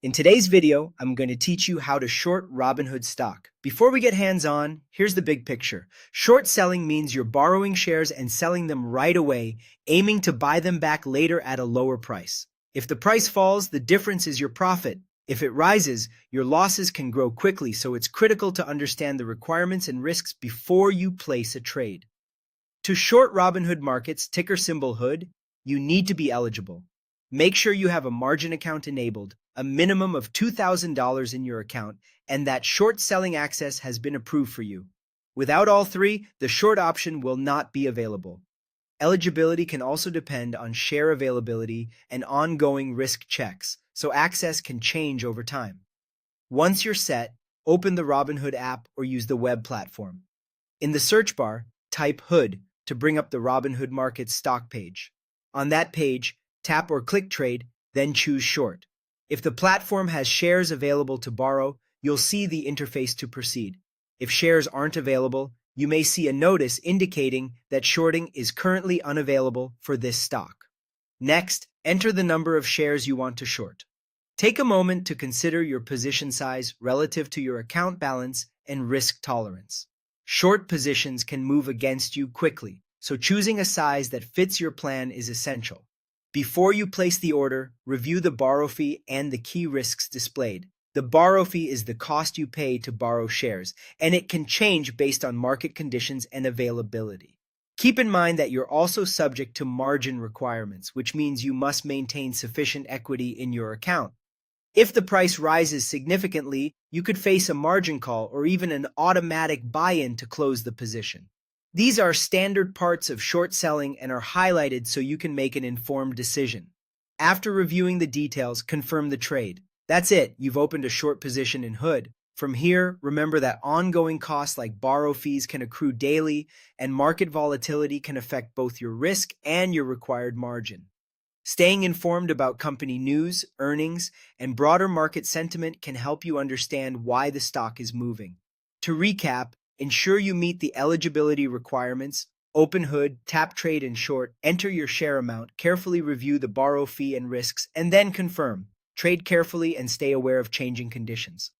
In today's video, I'm going to teach you how to short Robinhood stock. Before we get hands-on, here's the big picture. Short selling means you're borrowing shares and selling them right away, aiming to buy them back later at a lower price. If the price falls, the difference is your profit. If it rises, your losses can grow quickly, so it's critical to understand the requirements and risks before you place a trade. To short Robinhood markets, ticker symbol HOOD, you need to be eligible. Make sure you have a margin account enabled, a minimum of $2,000 in your account, and that short selling access has been approved for you. Without all three, the short option will not be available. Eligibility can also depend on share availability and ongoing risk checks, so access can change over time. Once you're set, open the Robinhood app or use the web platform. In the search bar, type HOOD to bring up the Robinhood Markets stock page. On that page, tap or click Trade, then choose Short. If the platform has shares available to borrow, you'll see the interface to proceed. If shares aren't available, you may see a notice indicating that shorting is currently unavailable for this stock. Next, enter the number of shares you want to short. Take a moment to consider your position size relative to your account balance and risk tolerance. Short positions can move against you quickly, so choosing a size that fits your plan is essential. Before you place the order, review the borrow fee and the key risks displayed. The borrow fee is the cost you pay to borrow shares, and it can change based on market conditions and availability. Keep in mind that you're also subject to margin requirements, which means you must maintain sufficient equity in your account. If the price rises significantly, you could face a margin call or even an automatic buy-in to close the position. These are standard parts of short selling and are highlighted so you can make an informed decision. After reviewing the details, confirm the trade. That's it, you've opened a short position in HOOD. From here, remember that ongoing costs like borrow fees can accrue daily, and market volatility can affect both your risk and your required margin. Staying informed about company news, earnings, and broader market sentiment can help you understand why the stock is moving. To recap, ensure you meet the eligibility requirements, open HOOD, tap trade and short, enter your share amount, carefully review the borrow fee and risks, and then confirm. Trade carefully and stay aware of changing conditions.